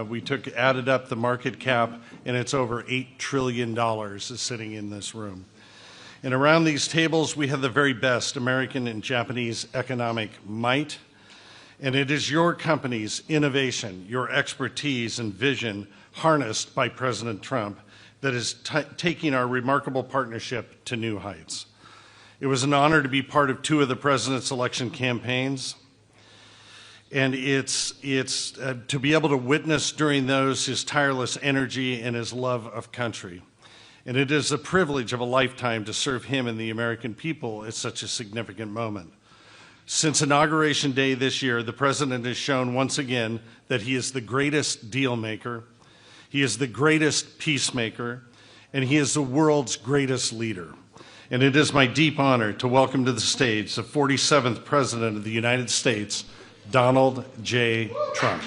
We added up the market cap, and it's over $8 trillion is sitting in this room. And around these tables, we have the very best American and Japanese economic might. And it is your company's innovation, your expertise and vision harnessed by President Trump that is taking our remarkable partnership to new heights. It was an honor to be part of 2 of the president's election campaigns. And it's to be able to witness during those his tireless energy and his love of country. And it is a privilege of a lifetime to serve him and the American people at such a significant moment. Since Inauguration Day this year, the President has shown once again that he is the greatest deal maker, he is the greatest peacemaker, and he is the world's greatest leader. And it is my deep honor to welcome to the stage the 47th President of the United States, Donald J. Trump.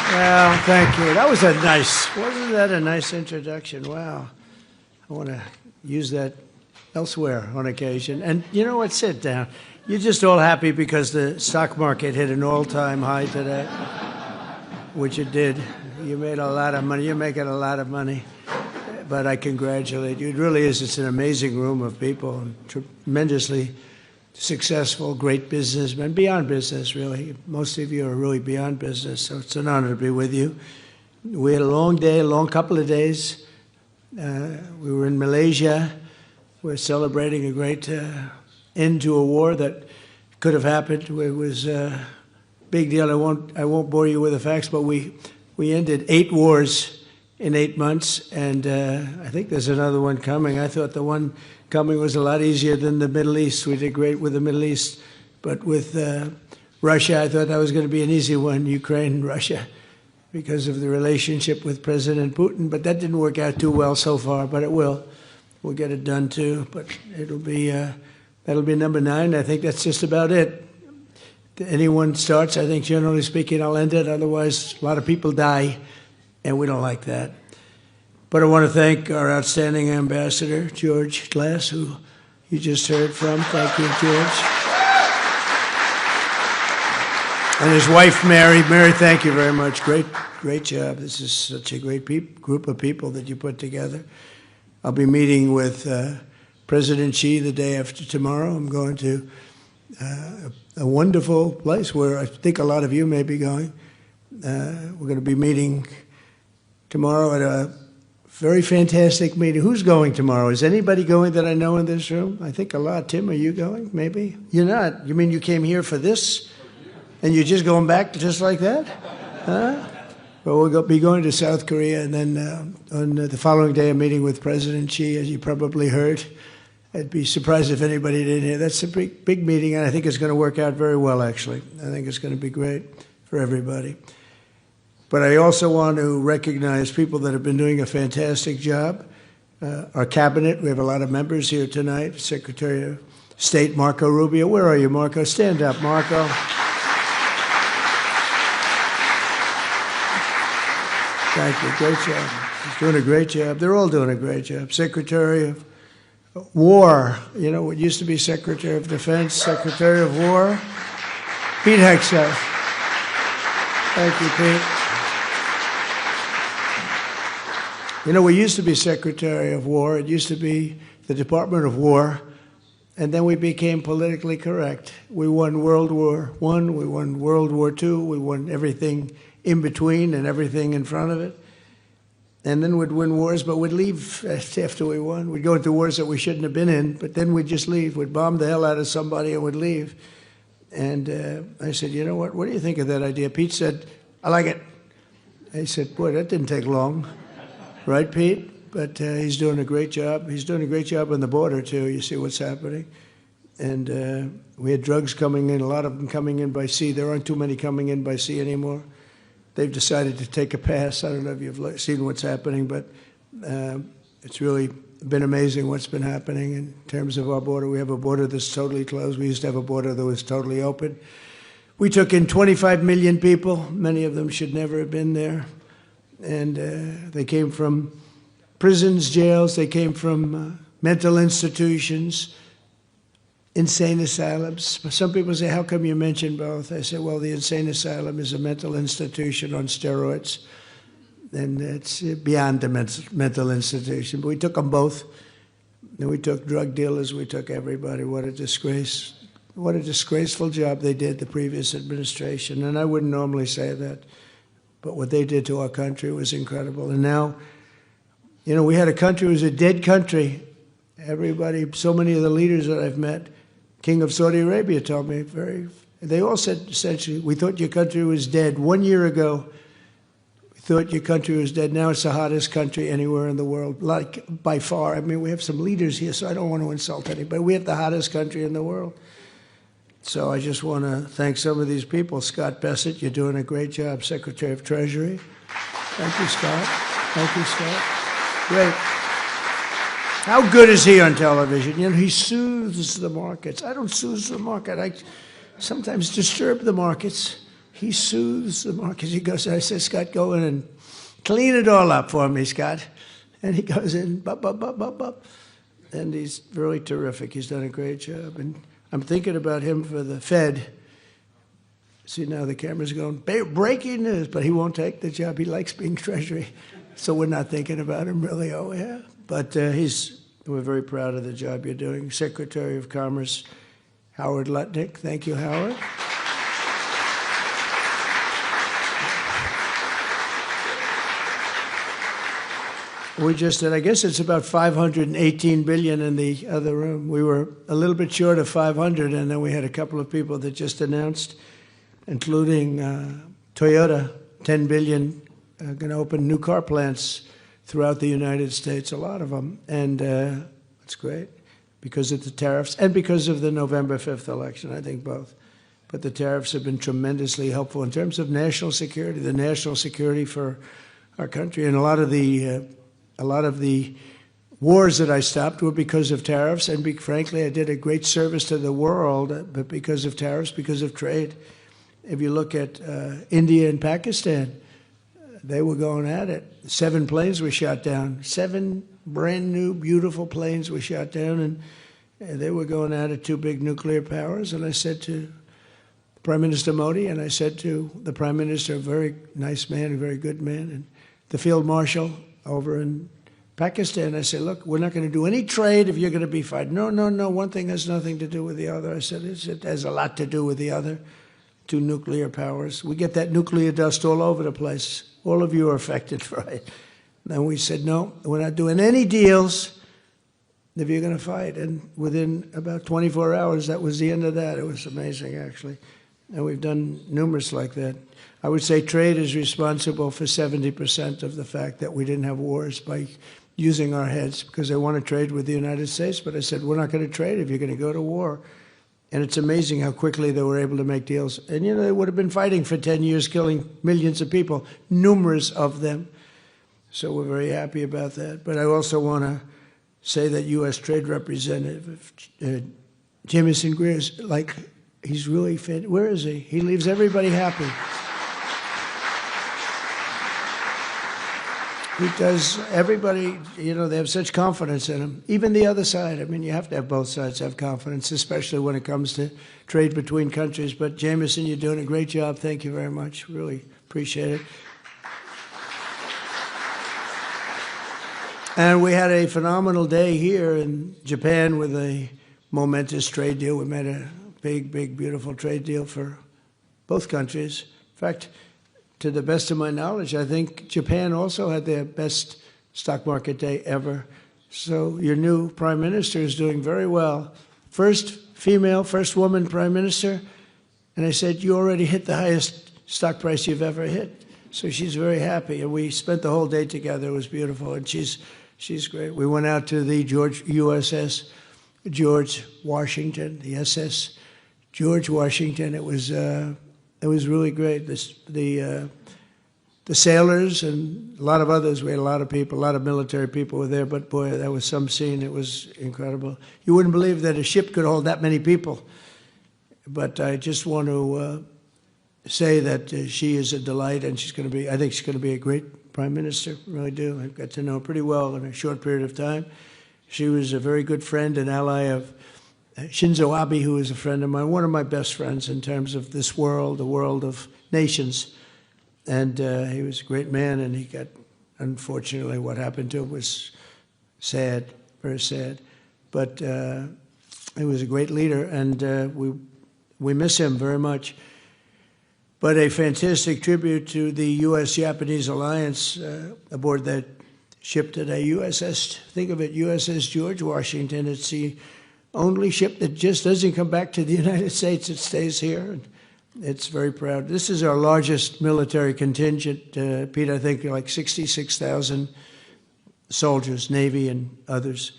Well, thank you. That was wasn't that a nice introduction? Wow. I want to use that elsewhere on occasion. And you know what? Sit down. You're just all happy because the stock market hit an all-time high today, which it did. You made a lot of money. You're making a lot of money. But I congratulate you. It really is. It's an amazing room of people, tremendously successful, great businessmen, beyond business, really. Most of you are really beyond business, so it's an honor to be with you. We had a long day, a long couple of days. We were in Malaysia. We're celebrating a great end to a war that could have happened. It was a big deal. I won't bore you with the facts, but we ended 8 wars in 8 months, and I think there's another one coming. I thought the one coming was a lot easier than the Middle East. We did great with the Middle East, but with Russia, I thought that was going to be an easy one, Ukraine and Russia, because of the relationship with President Putin. But that didn't work out too well so far, but it will. We'll get it done too, but it'll be that'll be number 9. I think that's just about it. Anyone starts, I think generally speaking, I'll end it. Otherwise, a lot of people die, and we don't like that. But I want to thank our outstanding ambassador, George Glass, who you just heard from. Thank you, George. And his wife, Mary. Mary, thank you very much. Great job. This is such a great group of people that you put together. I'll be meeting with President Xi the day after tomorrow. I'm going to a wonderful place where I think a lot of you may be going. We're going to be meeting tomorrow at a very fantastic meeting. Who's going tomorrow? Is anybody going that I know in this room? I think a lot. Tim, are you going? Maybe? You're not. You mean you came here for this? And you're just going back just like that? Huh? Well, we'll be going to South Korea, and then on the following day, a meeting with President Xi, as you probably heard. I'd be surprised if anybody didn't hear. That's a big meeting, and I think it's going to work out very well, actually. I think it's going to be great for everybody. But I also want to recognize people that have been doing a fantastic job. Our cabinet, we have a lot of members here tonight. Secretary of State Marco Rubio. Where are you, Marco? Stand up, Marco. Thank you. Great job. He's doing a great job. They're all doing a great job. Secretary of War, you know, what used to be Secretary of Defense, Secretary of War, Pete Hegseth. Thank you, Pete. You know, we used to be Secretary of War. It used to be the Department of War, and then we became politically correct. We won World War I, we won World War II, we won everything in between and everything in front of it. And then we'd win wars, but we'd leave after we won. We'd go into wars that we shouldn't have been in, but then we'd just leave. We'd bomb the hell out of somebody and we'd leave. And I said, you know what do you think of that idea? Pete said, I like it. I said, boy, that didn't take long. Right, Pete? But he's doing a great job. He's doing a great job on the border, too. You see what's happening. And we had drugs coming in, a lot of them coming in by sea. There aren't too many coming in by sea anymore. they've decided to take a pass. I don't know if you've seen what's happening, but it's really been amazing what's been happening in terms of our border. We have a border that's totally closed. We used to have a border that was totally open. We took in 25 million people. Many of them should never have been there. And they came from prisons, jails. They came from mental institutions, insane asylums. Some people say, how come you mention both? I say, well, the insane asylum is a mental institution on steroids, and it's beyond the mental institution. But we took them both. And we took drug dealers. We took everybody. What a disgrace. What a disgraceful job they did, the previous administration. And I wouldn't normally say that, but what they did to our country was incredible. And now, you know, we had a country, it was a dead country. Everybody, so many of the leaders that I've met, King of Saudi Arabia told me, they all said essentially, we thought your country was dead. 1 year ago, we thought your country was dead. Now it's the hottest country anywhere in the world, like by far. I mean, we have some leaders here, so I don't want to insult anybody. We have the hottest country in the world. So I just want to thank some of these people. Scott Bessent, you're doing a great job, Secretary of Treasury. Thank you, Scott. Thank you, Scott. Great. How good is he on television? You know, he soothes the markets. I don't soothe the market. I sometimes disturb the markets. He soothes the markets. He goes, I said, Scott, go in and clean it all up for me, Scott. And he goes in, bop, bop, bop, bop, bop. And he's really terrific. He's done a great job. And I'm thinking about him for the Fed. See, now the camera's going, breaking news, but he won't take the job. He likes being Treasury. So we're not thinking about him really, oh yeah. But we're very proud of the job you're doing. Secretary of Commerce, Howard Lutnick. Thank you, Howard. We just did, I guess it's about 518 billion in the other room. We were a little bit short of 500, and then we had a couple of people that just announced, including Toyota, 10 billion, going to open new car plants throughout the United States, a lot of them. And it's great because of the tariffs and because of the November 5th election, I think both. But the tariffs have been tremendously helpful in terms of national security, the national security for our country. And a lot of the wars that I stopped were because of tariffs, and frankly, I did a great service to the world, but because of tariffs, because of trade. If you look at India and Pakistan, they were going at it. 7 planes were shot down. 7 brand new, beautiful planes were shot down, and they were going at it, 2 big nuclear powers. And I said to Prime Minister Modi, and I said to the Prime Minister, a very nice man, a very good man, and the Field Marshal over in Pakistan, I said, look, we're not going to do any trade if you're going to be fighting. No, no, no, one thing has nothing to do with the other. I said, it has a lot to do with the other. 2 nuclear powers. We get that nuclear dust all over the place. All of you are affected, right? And we said, no, we're not doing any deals if you're going to fight. And within about 24 hours, that was the end of that. It was amazing, actually. And we've done numerous like that. I would say trade is responsible for 70% of the fact that we didn't have wars by using our heads, because they want to trade with the United States. But I said, we're not going to trade if you're going to go to war. And it's amazing how quickly they were able to make deals. And, you know, they would have been fighting for 10 years, killing millions of people, numerous of them. So we're very happy about that. But I also want to say that U.S. Trade Representative Jamieson Greer is like, he's really fit. Where is he? He leaves everybody happy. He does, everybody, you know, they have such confidence in him. Even the other side. I mean, you have to have both sides have confidence, especially when it comes to trade between countries. But Jamieson, you're doing a great job. Thank you very much. Really appreciate it. And we had a phenomenal day here in Japan with a momentous trade deal. We made a big, big, beautiful trade deal for both countries. In fact, to the best of my knowledge, I think Japan also had their best stock market day ever. So your new Prime Minister is doing very well. First female, first woman Prime Minister. And I said, you already hit the highest stock price you've ever hit. So she's very happy. And we spent the whole day together. It was beautiful. And she's great. We went out to the USS George Washington, the SS George Washington. It was really great. the sailors and a lot of others. We had a lot of people, a lot of military people were there, but boy, that was some scene. It was incredible. You wouldn't believe that a ship could hold that many people. But I just want to say that she is a delight, and she's going to be, I think she's going to be a great Prime Minister, I really do. I've got to know her pretty well in a short period of time. She was a very good friend and ally of Shinzo Abe, who is a friend of mine, one of my best friends in terms of this world, the world of nations. And he was a great man, and he got, unfortunately, what happened to him was sad, very sad. But he was a great leader, and we miss him very much. But a fantastic tribute to the U.S.-Japanese alliance aboard that ship today, USS, think of it, USS George Washington. It's the only ship that just doesn't come back to the United States. It stays here. And it's very proud. This is our largest military contingent, Pete, I think like 66,000 soldiers, Navy and others.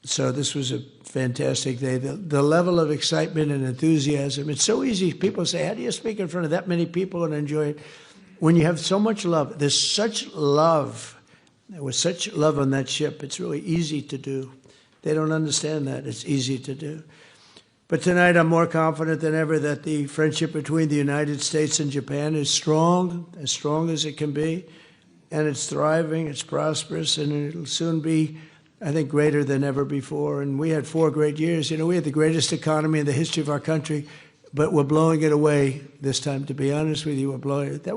So this was a fantastic day. The level of excitement and enthusiasm, it's so easy. People say, how do you speak in front of that many people and enjoy it? When you have so much love, there's such love. There was such love on that ship. It's really easy to do. They don't understand that. It's easy to do. But tonight I'm more confident than ever that the friendship between the United States and Japan is strong as it can be, and it's thriving, it's prosperous, and it'll soon be, I think, greater than ever before. And we had 4 great years. You know, we had the greatest economy in the history of our country, but we're blowing it away this time, to be honest with you. We're blowing it.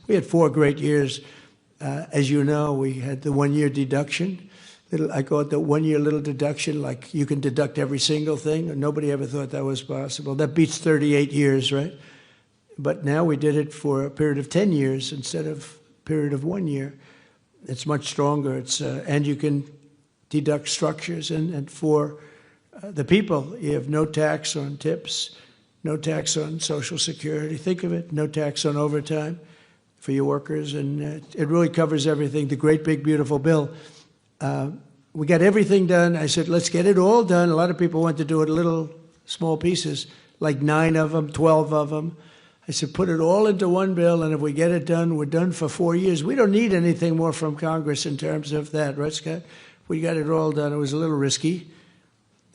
We had 4 great years. As you know, we had the 1-year deduction. I call it the 1-year little deduction, like you can deduct every single thing. Nobody ever thought that was possible. That beats 38 years, right? But now we did it for a period of 10 years instead of a period of 1 year. It's much stronger. And you can deduct structures. And for the people, you have no tax on tips, no tax on Social Security. Think of it, no tax on overtime for your workers. And it really covers everything. The great, big, beautiful bill. We got everything done. I said, let's get it all done. A lot of people want to do it little, small pieces, like 9 of them, 12 of them. I said, put it all into one bill, and if we get it done, we're done for 4 years. We don't need anything more from Congress in terms of that, right, Scott? We got it all done. It was a little risky,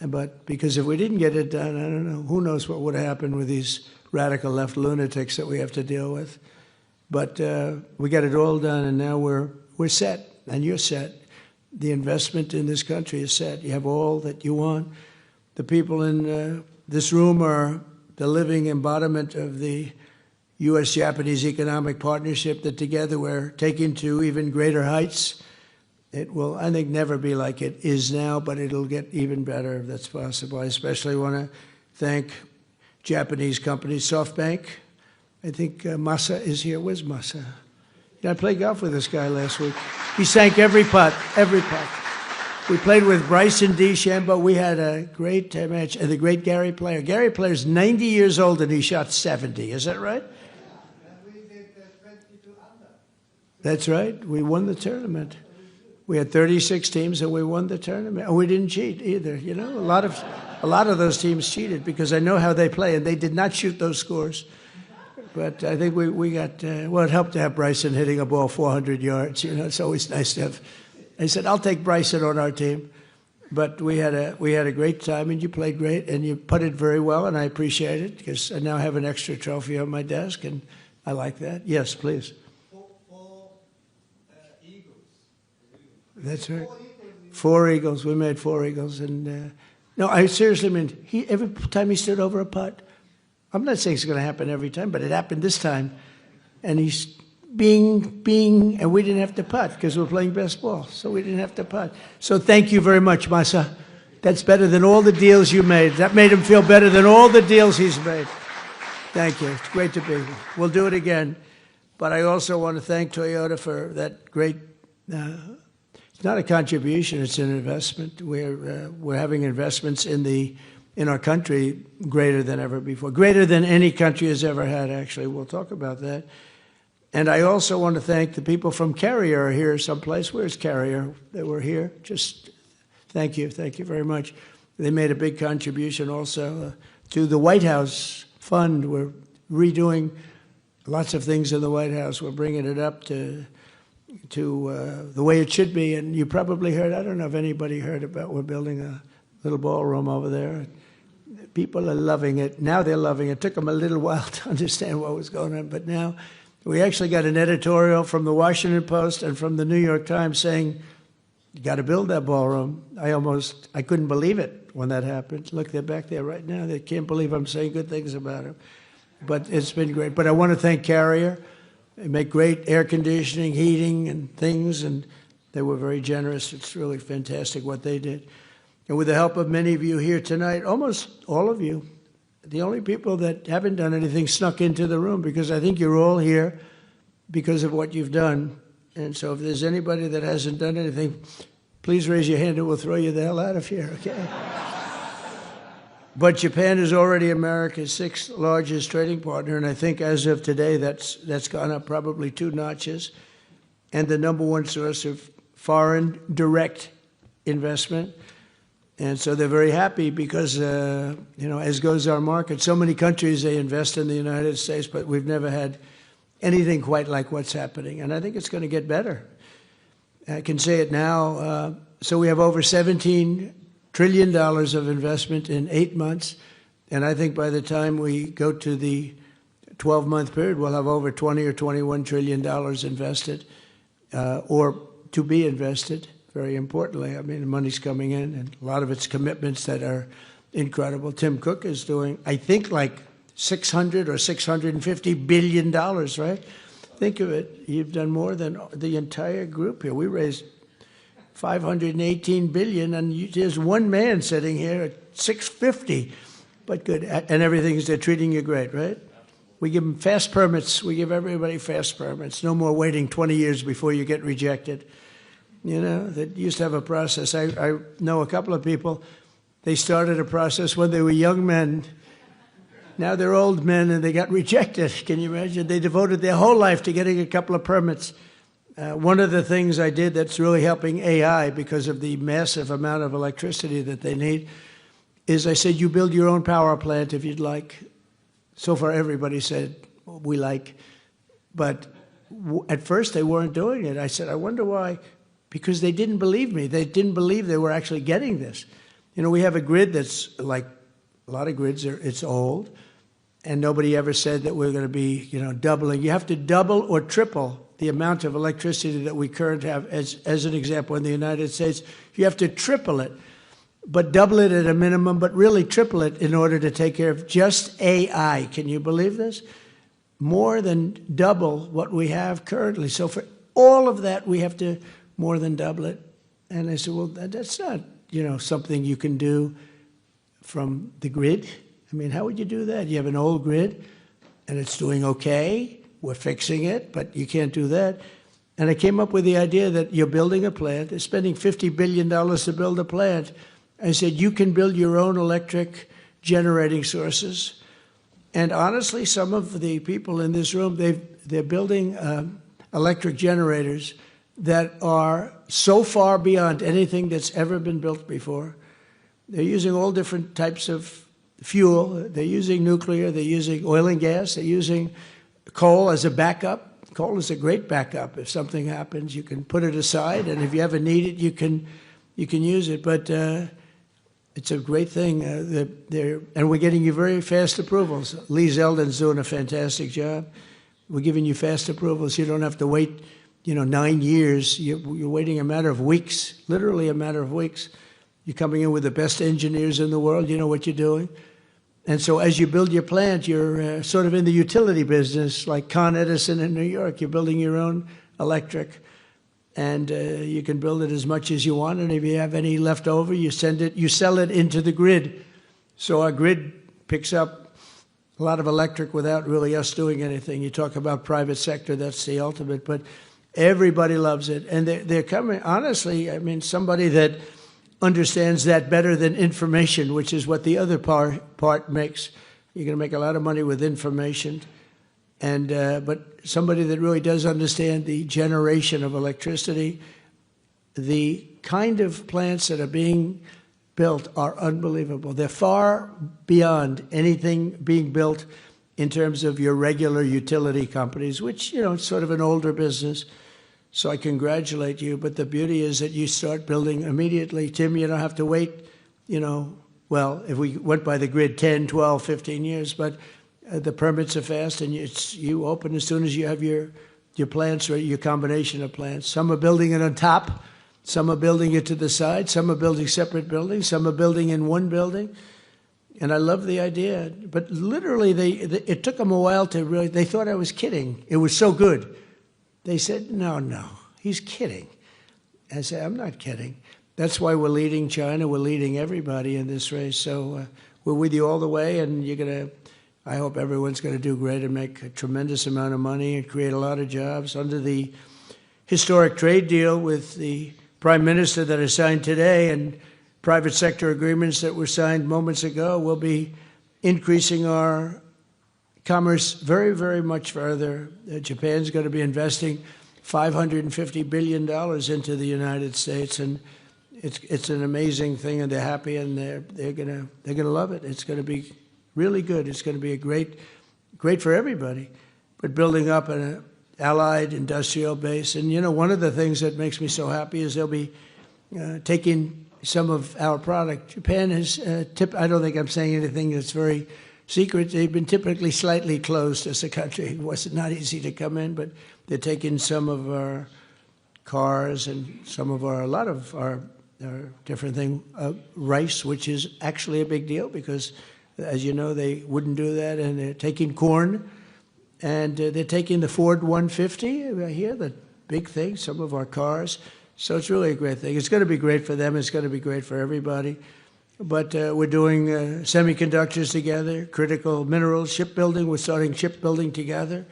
but because if we didn't get it done, I don't know, who knows what would have happened with these radical left lunatics that we have to deal with. But we got it all done, and now we're set, and you're set. The investment in this country is set. You have all that you want. The people in this room are the living embodiment of the U.S.-Japanese economic partnership that together we're taking to even greater heights. It will, I think, never be like it is now, but it'll get even better if that's possible. I especially want to thank Japanese companies, SoftBank. I think Masa is here. Where's Masa? I played golf with this guy last week. He sank every putt, every putt. We played with Bryson DeChambeau. We had a great match. And the great Gary Player. Gary Player's 90 years old and he shot 70. Is that right? We did 22 under. That's right. We won the tournament. We had 36 teams and we won the tournament. And we didn't cheat either. You know, a lot of those teams cheated because I know how they play, and they did not shoot those scores. But I think we got, well, it helped to have Bryson hitting a ball 400 yards. You know, it's always nice to have. I said, I'll take Bryson on our team. But we had a great time, and you played great, and you putted very well, and I appreciate it because I now have an extra trophy on my desk, and I like that. Yes, please. Four eagles. That's right. 4 eagles. We made 4 eagles. And no, I seriously mean, every time he stood over a putt, I'm not saying it's going to happen every time, but it happened this time. And he's bing, and we didn't have to putt because we're playing best ball. So we didn't have to putt. So thank you very much, Masa. That's better than all the deals you made. That made him feel better than all the deals he's made. Thank you. It's great to be here. We'll do it again. But I also want to thank Toyota for that great, it's not a contribution, it's an investment. We're having investments in our country greater than ever before, greater than any country has ever had, actually. We'll talk about that. And I also want to thank the people from Carrier are here someplace. Where's Carrier? They were here. Just thank you very much. They made a big contribution also to the White House fund. We're redoing lots of things in the White House. We're bringing it up to the way it should be. And you probably heard, I don't know if anybody heard about, we're building a little ballroom over there. People are loving it. Now they're loving it. It took them a little while to understand what was going on, but now we actually got an editorial from the Washington Post and from the New York Times saying, you got to build that ballroom. I couldn't believe it when that happened. Look, they're back there right now. They can't believe I'm saying good things about them. But it's been great. But I want to thank Carrier. They make great air conditioning, heating, and things, and they were very generous. It's really fantastic what they did. And with the help of many of you here tonight, almost all of you, the only people that haven't done anything snuck into the room, because I think you're all here because of what you've done. And so if there's anybody that hasn't done anything, please raise your hand and we'll throw you the hell out of here, okay? But Japan is already America's 6th largest trading partner, and I think as of today, that's gone up probably 2 notches, and the #1 source of foreign direct investment. And so they're very happy because, as goes our market, so many countries, they invest in the United States, but we've never had anything quite like what's happening. And I think it's going to get better. I can say it now. So we have over $17 trillion of investment in 8 months. And I think by the time we go to the 12-month period, we'll have over $20 or $21 trillion invested or to be invested. Very importantly, I mean, the money's coming in, and a lot of it's commitments that are incredible. Tim Cook is doing, I think, like $600 or $650 billion, right? Think of it. You've done more than the entire group here. We raised $518 billion, and there's one man sitting here at $650. But good, and everything is, they're treating you great, right? We give them fast permits. We give everybody fast permits. No more waiting 20 years before you get rejected. You know, that used to have a process. I know a couple of people, they started a process when they were young men. Now they're old men and they got rejected. Can you imagine? They devoted their whole life to getting a couple of permits. One of the things I did that's really helping AI because of the massive amount of electricity that they need is I said, you build your own power plant if you'd like. So far everybody said, we like. But at first they weren't doing it. I said, I wonder why. Because they didn't believe me. They didn't believe they were actually getting this. You know, we have a grid that's like a lot of grids, it's old, and nobody ever said that we're going to be, doubling. You have to double or triple the amount of electricity that we currently have. As an example, in the United States, you have to triple it, but double it at a minimum, but really triple it in order to take care of just AI. Can you believe this? More than double what we have currently. So for all of that, we have to more than double it. And I said, well, that's not, something you can do from the grid. I mean, how would you do that? You have an old grid, and it's doing okay. We're fixing it, but you can't do that. And I came up with the idea that you're building a plant. They're spending $50 billion to build a plant. I said, you can build your own electric generating sources. And honestly, some of the people in this room, they're building electric generators that are so far beyond anything that's ever been built before. They're using all different types of fuel. They're using nuclear. They're using oil and gas. They're using coal as a backup. Coal is a great backup. If something happens, you can put it aside, and if you ever need it, you can use it. But it's a great thing. And we're getting you very fast approvals. Lee Zeldin's doing a fantastic job. We're giving you fast approvals. You don't have to wait 9 years. You're waiting a matter of weeks, literally a matter of weeks. You're coming in with the best engineers in the world. You know what you're doing. And so as you build your plant, you're sort of in the utility business, like Con Edison in New York. You're building your own electric, and you can build it as much as you want. And if you have any left over, you sell it into the grid. So our grid picks up a lot of electric without really us doing anything. You talk about private sector, that's the ultimate. But everybody loves it. And they're coming, honestly, I mean, somebody that understands that better than information, which is what the other part makes. You're going to make a lot of money with information. And but somebody that really does understand the generation of electricity, the kind of plants that are being built are unbelievable. They're far beyond anything being built in terms of your regular utility companies, which, you know, it's sort of an older business. So I congratulate you. But the beauty is that you start building immediately. Tim, you don't have to wait, you know, well, if we went by the grid, 10, 12, 15 years, but the permits are fast, and you open as soon as you have your plants, or your combination of plants. Some are building it on top, some are building it to the side, some are building separate buildings, some are building in one building. And I love the idea. But literally, it took them a while to really, they thought I was kidding. It was so good. They said, no, he's kidding. I said, I'm not kidding. That's why we're leading China, we're leading everybody in this race. So we're with you all the way, and you're going to, I hope everyone's going to do great and make a tremendous amount of money and create a lot of jobs. Under the historic trade deal with the Prime Minister that is signed today, and private sector agreements that were signed moments ago, we'll be increasing our commerce very, very much further. Japan's going to be investing $550 billion into the United States, and it's an amazing thing, and they're happy, and they're gonna love it. It's going to be really good. It's going to be a great for everybody. But building up an allied industrial base, and you know, one of the things that makes me so happy is they'll be taking some of our product. Japan has I don't think I'm saying anything that's very secret. They've been typically slightly closed as a country. It was not easy to come in, but they're taking some of our cars and some of a lot of our different thing, rice, which is actually a big deal because, as you know, they wouldn't do that. And they're taking corn, and they're taking the Ford 150 right here, the big thing, some of our cars. So it's really a great thing. It's going to be great for them. It's going to be great for everybody. But we're doing semiconductors together, critical minerals, shipbuilding. We're starting shipbuilding together.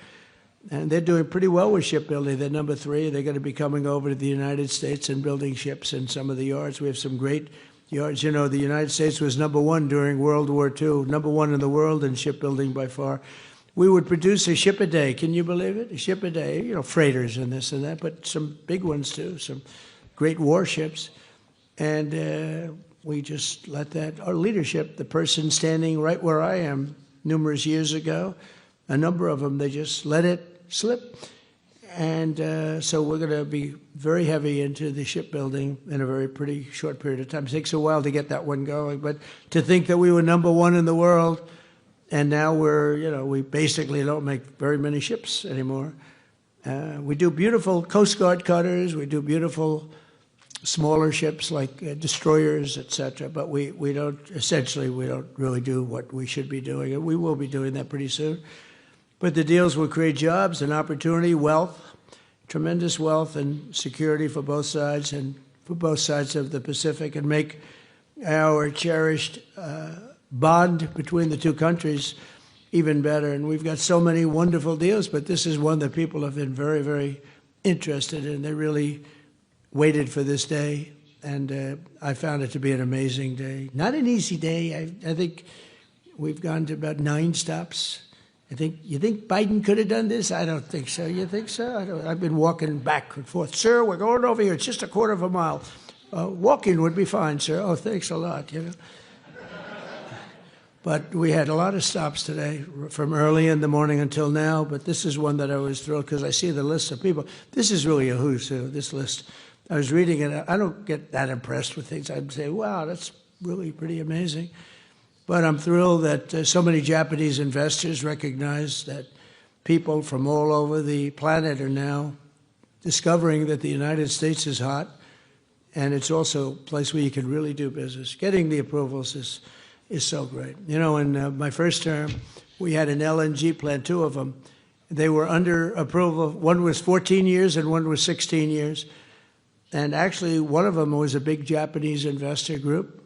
And they're doing pretty well with shipbuilding. They're number 3. They're going to be coming over to the United States and building ships in some of the yards. We have some great yards. You know, the United States was number 1 during World War II, number 1 in the world in shipbuilding by far. We would produce a ship a day. Can you believe it? A ship a day, you know, freighters and this and that, but some big ones too, some great warships. And we just let that, our leadership, the person standing right where I am numerous years ago, a number of them, they just let it slip. And so we're going to be very heavy into the shipbuilding in a very pretty short period of time. It takes a while to get that one going, but to think that we were number 1 in the world, and now we're, you know, we basically don't make very many ships anymore. We do beautiful Coast Guard cutters, we do beautiful smaller ships like destroyers, etc. But we don't, essentially, we don't really do what we should be doing, and we will be doing that pretty soon. But the deals will create jobs and opportunity, wealth, tremendous wealth and security for both sides and for both sides of the Pacific, and make our cherished bond between the two countries even better. And we've got so many wonderful deals, but this is one that people have been very, very interested in. They really waited for this day, and I found it to be an amazing day. Not an easy day. I think we've gone to about 9 stops. You think Biden could have done this? I don't think so. You think so? I've been walking back and forth. Sir, we're going over here. It's just a quarter of a mile. Walking would be fine, sir. Oh, thanks a lot, you know. But we had a lot of stops today from early in the morning until now, but this is one that I was thrilled because I see the list of people. This is really a who's who, this list. I was reading it. I don't get that impressed with things. I'd say, wow, that's really pretty amazing. But I'm thrilled that so many Japanese investors recognize that people from all over the planet are now discovering that the United States is hot, and it's also a place where you can really do business. Getting the approvals is so great. You know, in my first term, we had an LNG plant, 2 of them. They were under approval. One was 14 years and one was 16 years. And actually, one of them was a big Japanese investor group,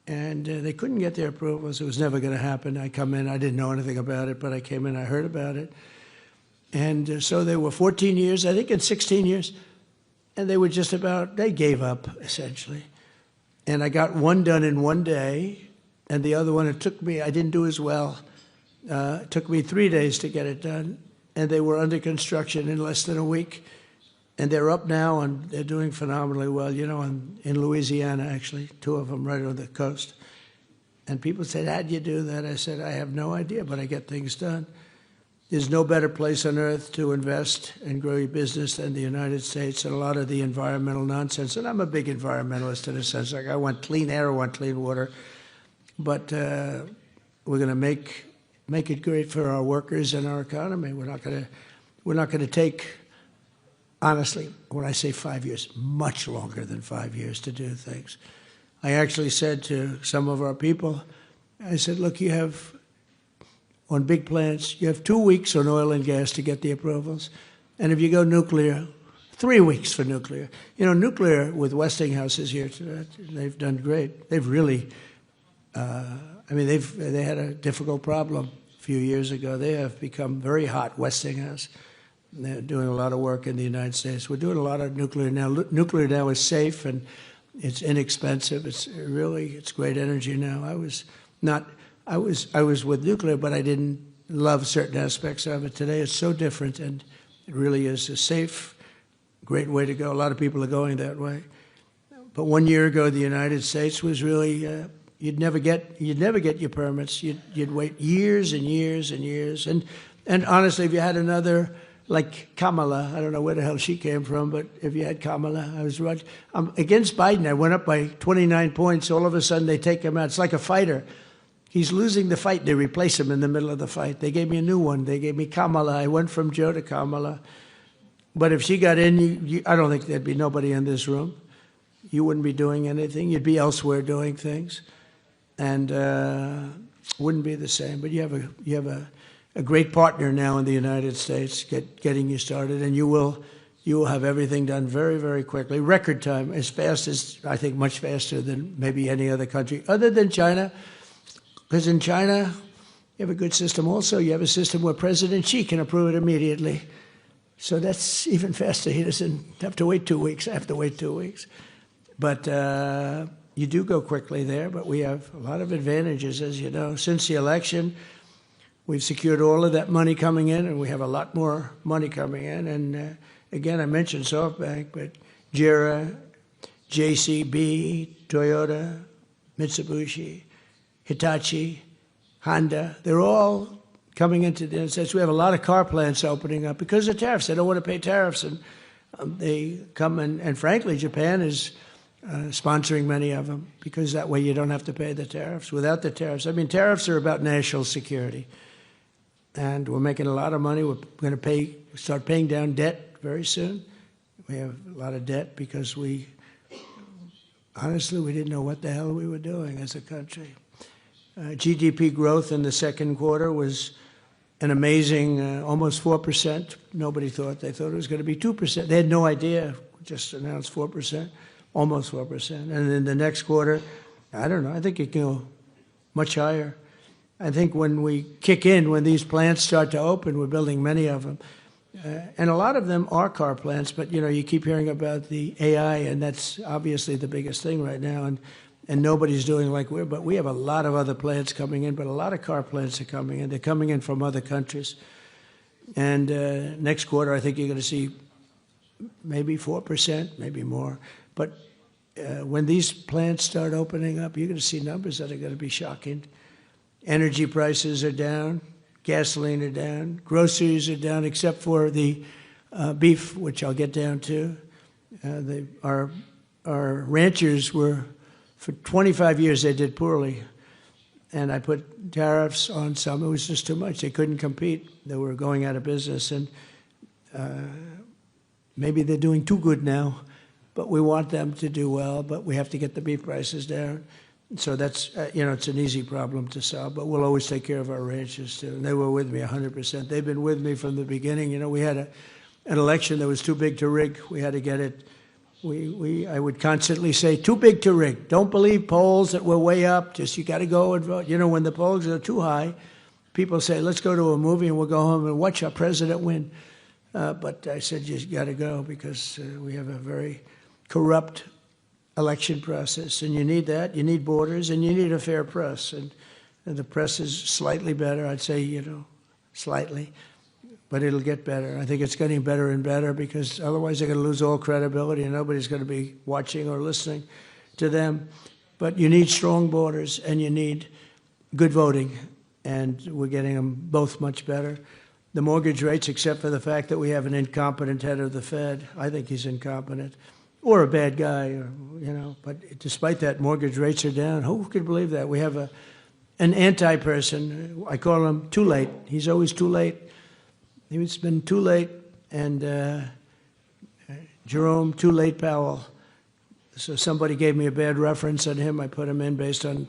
and they couldn't get their approvals. It was never going to happen. I come in, I didn't know anything about it, but I came in, I heard about it. And so they were 14 years, I think, and 16 years. And they were just about, they gave up, essentially. And I got one done in one day, and the other one, it took me, I didn't do as well. It took me 3 days to get it done. And they were under construction in less than a week. And they're up now, and they're doing phenomenally well, you know, in Louisiana, actually, 2 of them right on the coast. And people said, how'd you do that? I said, I have no idea, but I get things done. there's no better place on earth to invest and grow your business than the United States, and a lot of the environmental nonsense. And I'm a big environmentalist in a sense. Like, I want clean air, I want clean water. But we're going to make it great for our workers and our economy. We're not going to take, honestly, when I say 5 years, much longer than 5 years to do things. I actually said to some of our people, I said, look, you have, on big plants, you have 2 weeks on oil and gas to get the approvals. And if you go nuclear, 3 weeks for nuclear. You know, nuclear with Westinghouse is here today. They've done great. They've really, they had a difficult problem a few years ago. They have become very hot, Westinghouse. And they're doing a lot of work in the United States. We're doing a lot of nuclear now. Nuclear now is safe and it's inexpensive. It's great energy now. I was with nuclear, but I didn't love certain aspects of it. Today it's so different, and it really is a safe, great way to go. A lot of people are going that way. But 1 year ago, the United States was really, you'd never get your permits. You'd wait years and years and years. And honestly, if you had another, like Kamala, I don't know where the hell she came from, but if you had Kamala, I was right. Against Biden, I went up by 29 points. All of a sudden, they take him out. It's like a fighter. He's losing the fight. They replace him in the middle of the fight. They gave me a new one. They gave me Kamala. I went from Joe to Kamala. But if she got in, I don't think there'd be nobody in this room. You wouldn't be doing anything. You'd be elsewhere doing things, and wouldn't be the same. But you have a great partner now in the United States getting you started, and you will have everything done very, very quickly. Record time, as fast as, I think, much faster than maybe any other country, other than China. Because in China, you have a good system also. You have a system where President Xi can approve it immediately. So that's even faster. He doesn't have to wait 2 weeks. I have to wait 2 weeks. But you do go quickly there, but we have a lot of advantages, as you know. Since the election, we've secured all of that money coming in, and we have a lot more money coming in. And again, I mentioned SoftBank, but JERA, JCB, Toyota, Mitsubishi, Hitachi, Honda, they're all coming into the United States. We have a lot of car plants opening up because of tariffs. They don't want to pay tariffs, and they come and frankly, Japan is sponsoring many of them because that way you don't have to pay the tariffs. Without the tariffs, I mean, tariffs are about national security, and we're making a lot of money. We're going to start paying down debt very soon. We have a lot of debt because honestly, we didn't know what the hell we were doing as a country. GDP growth in the second quarter was an amazing almost 4%. Nobody thought. They thought it was going to be 2%. They had no idea. Just announced 4%, almost 4%. And in the next quarter, I don't know. I think it can go much higher. I think when we kick in, when these plants start to open, we're building many of them. And a lot of them are car plants, but you keep hearing about the AI, and that's obviously the biggest thing right now. And nobody's doing like but we have a lot of other plants coming in, but a lot of car plants are coming in. They're coming in from other countries. And next quarter, I think you're going to see maybe 4%, maybe more. But when these plants start opening up, you're going to see numbers that are going to be shocking. Energy prices are down. Gasoline are down. Groceries are down, except for the beef, which I'll get down to. Our ranchers were, for 25 years, they did poorly. And I put tariffs on some. It was just too much. They couldn't compete. They were going out of business. And maybe they're doing too good now. But we want them to do well. But we have to get the beef prices down. So that's, it's an easy problem to solve, but we'll always take care of our ranchers too. And they were with me 100%. They've been with me from the beginning. We had an election that was too big to rig. We had to get it. I would constantly say, too big to rig. Don't believe polls that were way up. Just, you got to go and vote. When the polls are too high, people say, let's go to a movie and we'll go home and watch our president win. But I said, you got to go because we have a very corrupt election process, and you need that. You need borders, and you need a fair press, and the press is slightly better. I'd say, slightly, but it'll get better. I think it's getting better and better because otherwise they're going to lose all credibility, and nobody's going to be watching or listening to them. But you need strong borders, and you need good voting, and we're getting them both much better. the mortgage rates, except for the fact that we have an incompetent head of the Fed. I think he's incompetent, or a bad guy, or, you know. But despite that, mortgage rates are down. Who could believe that? We have an anti-person. I call him too late. He's always too late. He's been too late, and Jerome Too Late Powell. So somebody gave me a bad reference on him. I put him in based on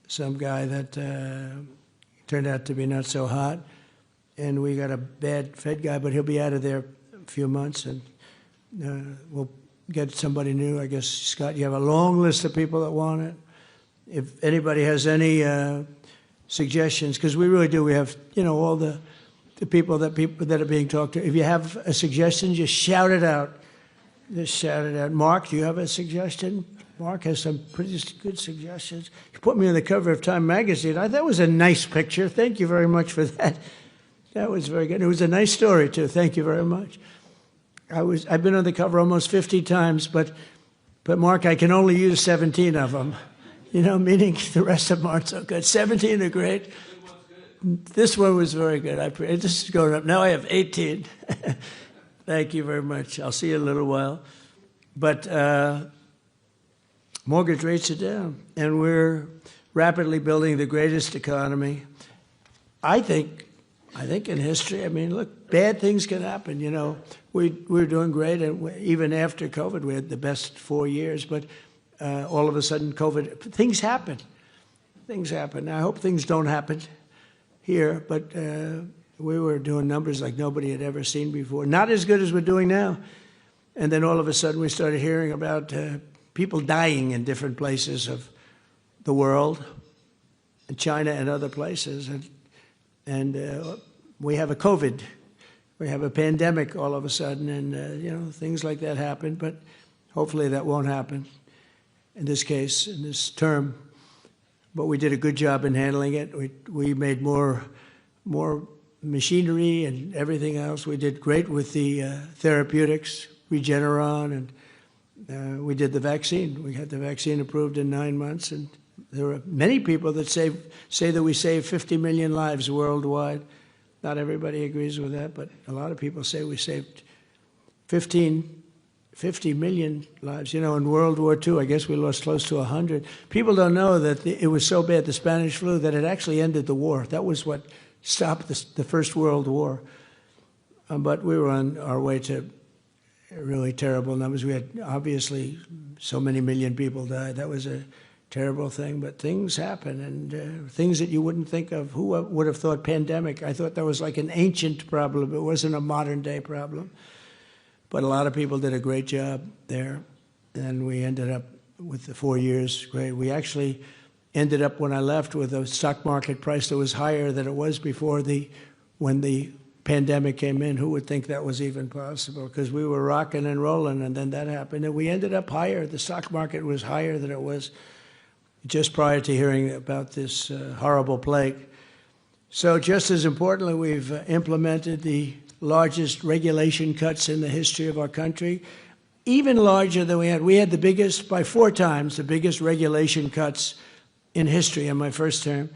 some guy that turned out to be not so hot. And we got a bad Fed guy, but he'll be out of there a few months, and we'll get somebody new. I guess, Scott, you have a long list of people that want it. If anybody has any suggestions, because we really do, we have, you know, all the people that are being talked to. If you have a suggestion, just shout it out. Just shout it out. Mark, do you have a suggestion? Mark has some pretty good suggestions. You put me on the cover of Time magazine. That was a nice picture. Thank you very much for that. That was very good. It was a nice story, too. Thank you very much. I've been on the cover almost 50 times, but Mark, I can only use 17 of them. You know, meaning the rest of them aren't so good. 17 are great. This one was very good. This is going up. Now I have 18. Thank you very much. I'll see you in a little while. But mortgage rates are down, and we're rapidly building the greatest economy, I think in history. I mean, look, bad things can happen. You know, we're doing great, and even after COVID, we had the best 4 years. But all of a sudden, COVID, things happen. Things happen. I hope things don't happen here, but we were doing numbers like nobody had ever seen before. Not as good as we're doing now. And then all of a sudden, we started hearing about people dying in different places of the world, in China and other places. And we have a COVID. We have a pandemic all of a sudden, and, you know, things like that happen. But hopefully that won't happen in this case, in this term. But we did a good job in handling it. We made more machinery and everything else. We did great with the therapeutics, Regeneron, and we did the vaccine. We had the vaccine approved in 9 months, and there are many people that say that we saved 50 million lives worldwide. Not everybody agrees with that, but a lot of people say we saved 50 million lives. You know, in World War II, I guess we lost close to 100. People don't know that it was so bad, the Spanish flu, that it actually ended the war. That was what stopped the First World War. But we were on our way to really terrible numbers. We had, obviously, so many million people died. That was a terrible thing. But things happen, and things that you wouldn't think of. Who would have thought pandemic? I thought that was like an ancient problem. It wasn't a modern-day problem. But a lot of people did a great job there, and we ended up with the 4 years great. We actually ended up, when I left, with a stock market price that was higher than it was before when the pandemic came in. Who would think that was even possible? Because we were rocking and rolling, and then that happened, and we ended up higher. The stock market was higher than it was just prior to hearing about this horrible plague. So just as importantly, we've implemented the largest regulation cuts in the history of our country, even larger than we had. We had the biggest, by 4 times, the biggest regulation cuts in history in my first term,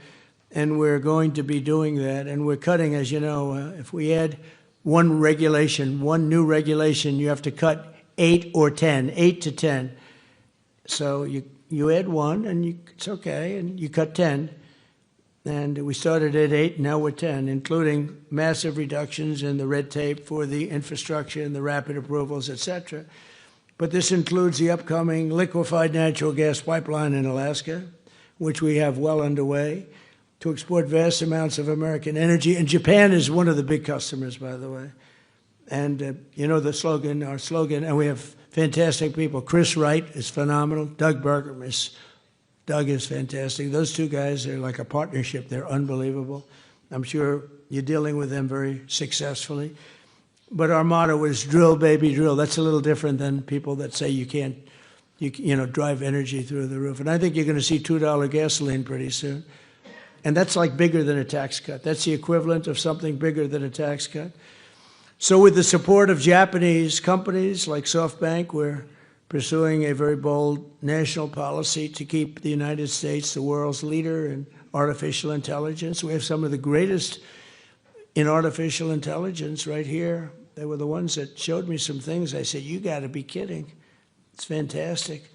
and we're going to be doing that. And we're cutting, as you know, if we add one new regulation, you have to cut 8 or 10, 8 to 10. So you add one, and it's okay, and you cut 10. And we started at 8, now we're 10, including massive reductions in the red tape for the infrastructure and the rapid approvals, et cetera. But this includes the upcoming liquefied natural gas pipeline in Alaska, which we have well underway, to export vast amounts of American energy. And Japan is one of the big customers, by the way. And you know the slogan, our slogan, and we have fantastic people. Chris Wright is phenomenal. Doug is fantastic. Those two guys are like a partnership. They're unbelievable. I'm sure you're dealing with them very successfully. But our motto is drill, baby, drill. That's a little different than people that say you can't, drive energy through the roof. And I think you're going to see $2 gasoline pretty soon. And that's like bigger than a tax cut. That's the equivalent of something bigger than a tax cut. So with the support of Japanese companies like SoftBank, we're pursuing a very bold national policy to keep the United States the world's leader in artificial intelligence. We have some of the greatest in artificial intelligence right here. They were the ones that showed me some things. I said, you got to be kidding. It's fantastic.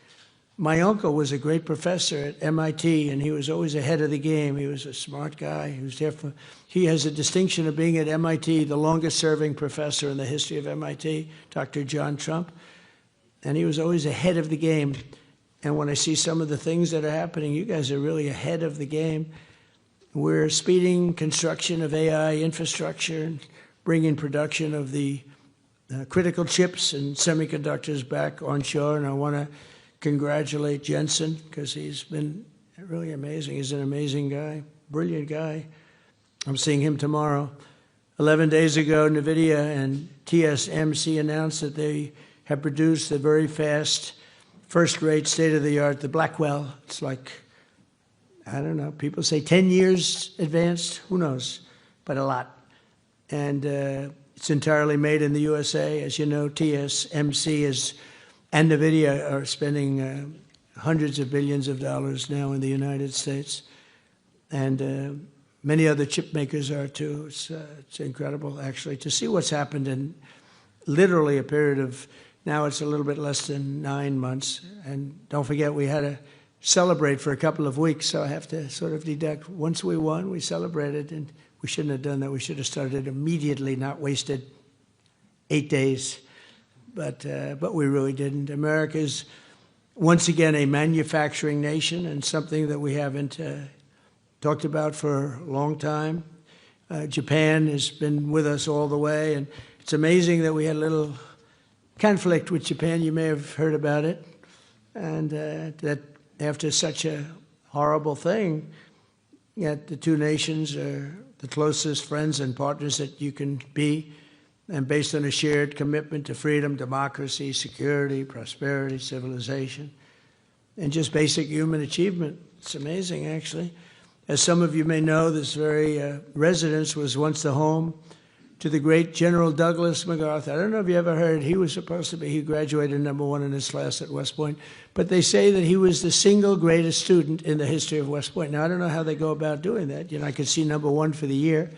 My uncle was a great professor at MIT, and he was always ahead of the game. He was a smart guy. He has a distinction of being at MIT, the longest-serving professor in the history of MIT, Dr. John Trump. And he was always ahead of the game. And when I see some of the things that are happening, you guys are really ahead of the game. We're speeding construction of AI infrastructure and bringing production of the critical chips and semiconductors back onshore. And I want to congratulate Jensen, because he's been really amazing. He's an amazing guy, brilliant guy. I'm seeing him tomorrow. 11 days ago, NVIDIA and TSMC announced that they have produced the very fast, first-rate, state-of-the-art, the Blackwell. It's like, I don't know, people say 10 years advanced, who knows, but a lot. And it's entirely made in the USA. As you know, TSMC and NVIDIA are spending hundreds of billions of dollars now in the United States. And many other chip makers are too. It's incredible, actually, to see what's happened in literally a period of, now it's a little bit less than 9 months. And don't forget, we had to celebrate for a couple of weeks, so I have to sort of deduct. Once we won, we celebrated, and we shouldn't have done that. We should have started immediately, not wasted 8 days. But we really didn't. America's once again a manufacturing nation, and something that we haven't talked about for a long time. Japan has been with us all the way, and it's amazing that we had a little conflict with Japan. You may have heard about it, and that after such a horrible thing, yet the two nations are the closest friends and partners that you can be, and based on a shared commitment to freedom, democracy, security, prosperity, civilization, and just basic human achievement. It's amazing, actually. As some of you may know, this very residence was once the home to the great General Douglas MacArthur. I don't know if you ever heard, he graduated #1 in his class at West Point, but they say that he was the single greatest student in the history of West Point. Now, I don't know how they go about doing that. You know, I could see #1 for the year.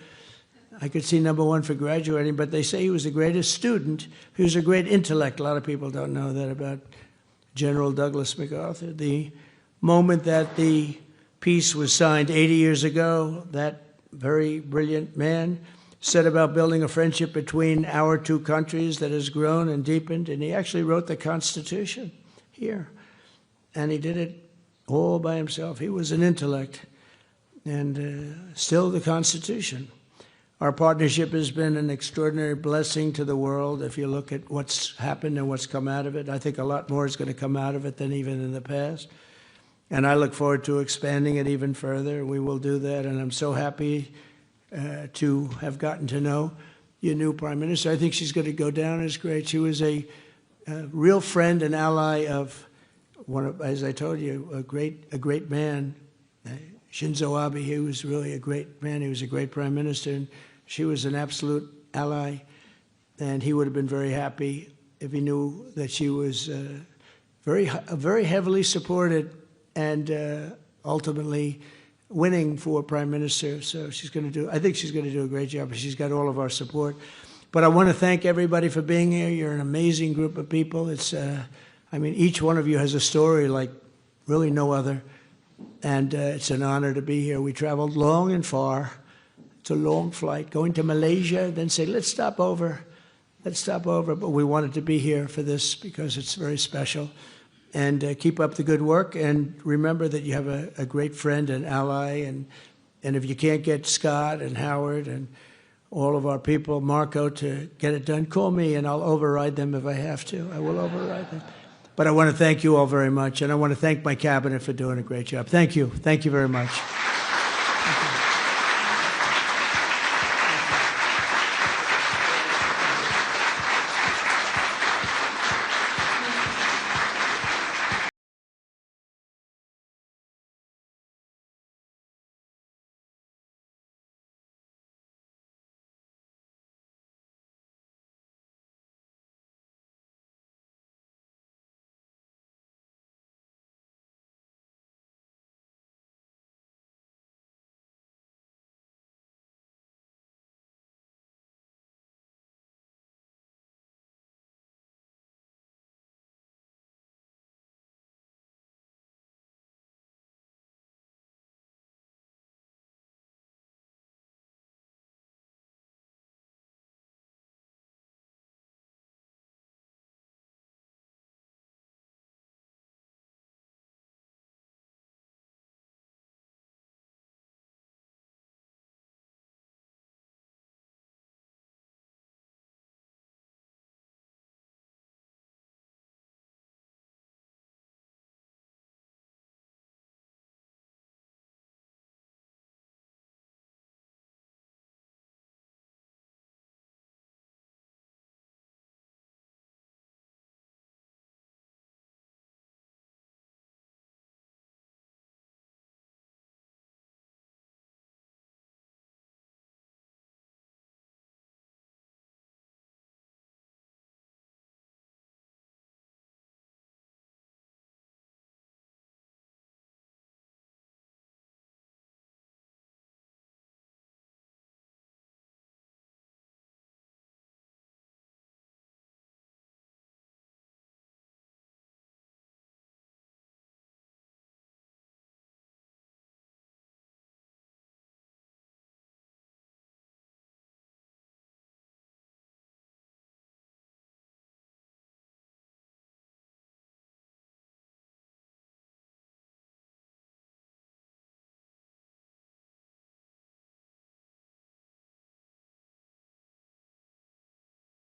I could see #1 for graduating, but they say he was the greatest student. He was a great intellect. A lot of people don't know that about General Douglas MacArthur. The moment that the peace was signed 80 years ago, that very brilliant man set about building a friendship between our two countries that has grown and deepened, and he actually wrote the Constitution here. And he did it all by himself. He was an intellect, and still the Constitution. Our partnership has been an extraordinary blessing to the world. If you look at what's happened and what's come out of it, I think a lot more is going to come out of it than even in the past. And I look forward to expanding it even further. We will do that, and I'm so happy to have gotten to know your new Prime Minister. I think she's going to go down as great. She was a real friend and ally of one of, as I told you, a great man, Shinzo Abe. He was really a great man. He was a great Prime Minister, and she was an absolute ally. And he would have been very happy if he knew that she was very heavily supported and ultimately winning for Prime Minister. So I think she's going to do a great job. She's got all of our support. But I want to thank everybody for being here. You're an amazing group of people. It's, I mean, each one of you has a story like really no other. And it's an honor to be here. We traveled long and far. It's a long flight. Going to Malaysia, then say, let's stop over. But we wanted to be here for this because it's very special. And keep up the good work, and remember that you have a great friend and ally, and if you can't get Scott and Howard and all of our people, Marco, to get it done, call me and I'll override them if I have to. I will override them. But I want to thank you all very much, and I want to thank my cabinet for doing a great job. Thank you. Thank you very much.